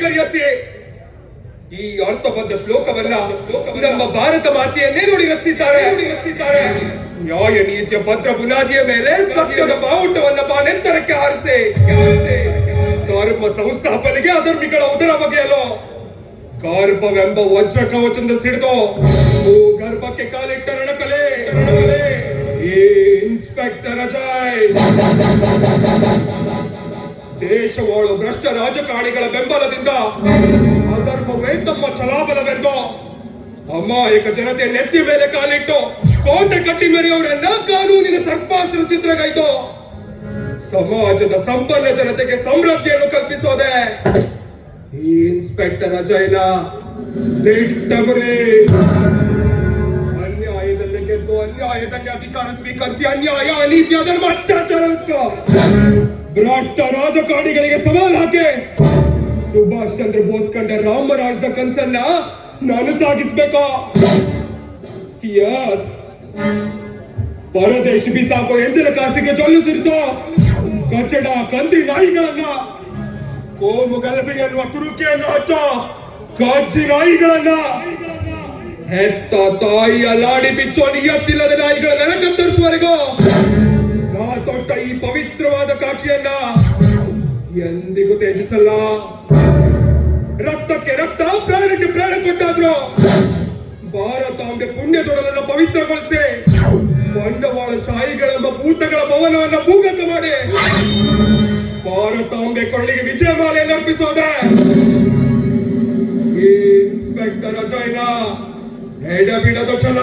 ಕರೆಯಿಸಿ ಈ ಅರ್ಥಬದ್ಧ ಶ್ಲೋಕವನ್ನ ನಮ್ಮ ಭಾರತ ಮಾತೆಯನ್ನೇ ನೋಡಿ ರಚಿಸಿದ್ದಾರೆ. ನ್ಯಾಯ ನೀತಿಯ ಭದ್ರ ಬುನಾದಿಯ ಮೇಲೆ ಸತ್ಯದ ಬಾವುಟವನ್ನ ಬಾನೆತ್ತರಕ್ಕೆ ಹಾರಿಸಿ ಧರ್ಮ ಸಂಸ್ಥಾಪನೆಗೆ ಅಧರ್ಮಿಗಳ ಉದರ ಬಗೆಯಲು ಗರ್ಭವೆಂಬ ವಜ್ರ ಕವಚದಿಂದ ಸಿಡಿದು ಗರ್ಭಕ್ಕೆ ಕಾಲಿಟ್ಟ ರಣಕಲೆ ಈ ಇನ್ಸ್ಪೆಕ್ಟರ್ ಅಜಯ್ ದೇಶವಾಳು ಭ್ರಷ್ಟ ರಾಜಕಾರಣಿಗಳ ಬೆಂಬಲದಿಂದ ಅಧರ್ಮವೇ ತಮ್ಮ ಛಲಾಬಲವೆಂದು ಅಮಾಯಕ ಜನತೆ ನೆತ್ತಿ ಮೇಲೆ ಕಾಲಿಟ್ಟು ಕೋಟೆ ಕಟ್ಟಿ ಮೆರೆಯವರನ್ನ ಕಾನೂನಿನ ಸರ್ಪಾಸ್ತ್ರ ಚಿತ್ರಗೈದು ಸಮಾಜದ ಸಂಪನ್ನ ಜನತೆಗೆ ಸಮೃದ್ಧಿಯನ್ನು ಕಲ್ಪಿಸೋದೆ ಈ ಇನ್ಸ್ಪೆಕ್ಟರ್ ಅಜಯ್ನ ದಿಟ್ಟ ಗುರಿ. ಅನ್ಯಾಯದಲ್ಲಿ ಗೆದ್ದು ಅನ್ಯಾಯದಲ್ಲಿ ಅಧಿಕಾರ ಸ್ವೀಕರಿಸಿ ಅನ್ಯಾಯ ಅನೀತಿ ಅಧರ್ಮ ಅತ್ಯಾಚಾರ ಭ್ರಷ್ಟ ರಾಜಕಾರಣಿಗಳಿಗೆ ಸವಾಲ್ ಹಾಕಿ ಸುಭಾಷ್ ಚಂದ್ರ ಬೋಸ್ ಕಂಡ ರಾಮರಾಜ್ಯದ ಕನಸನ್ನ ನಾನು ಸಾಗಿಸ್ಬೇಕಾ? ಯಸ್, ಪರದೇಶ ಬಿಸಾಕೋ ಎಂಜಲ ಕಾಸಿಗೆ ಜೊಲ್ಲು ಸುರಿಸೋ ಕಚಡ ಕಂದಿ ನಾಯಿಗಳನ್ನ, ಕೋಮು ಗಲಭೆ ಎನ್ನುವ ತುರುಕಿಯನ್ನು ಹಚ್ಚೋ ಕಜ್ಜಿ ನಾಯಿಗಳನ್ನ, ಹೆತ್ತ ತಾಯಿ ಅಲಾಡಿ ಬಿಚ್ಚೋ ನಿಯತ್ತಿಲ್ಲದ ನಾಯಿಗಳ ನೆನಕತ್ತರಿಸುವವರೆಗೂ ನಾ ತೊಟ್ಟ ಈ ಪವಿತ್ರವಾದ ಕಾಕಿಯನ್ನ ಎಂದಿಗೂ ತ್ಯಜಿಸಲ್ಲ. ರಕ್ತಕ್ಕೆ ರಕ್ತ, ಪ್ರಾಣಕ್ಕೆ ಪ್ರಾಣ ಕೊಟ್ಟಾದ್ರು ಭಾರತಾಂಬೆ ಪುಣ್ಯದೊಡಲನ್ನು ಪವಿತ್ರಗೊಳಿಸಿ ಬಂಡವಾಳ ಶಾಹಿಗಳೆಂಬ ಭೂತಗಳ ಭವನವನ್ನ ಭೂಗತ ಮಾಡಿ ಭಾರತಾಂಬೆ ಕೊರಳಿಗೆ ವಿಜಯಮಾಲೆಯನ್ನು ಅರ್ಪಿಸೋದೆ ಈ ಇನ್ಸ್ಪೆಕ್ಟರ್ ಅಜಯ್ನ ಎಡಬಿಡದ ಛಲ.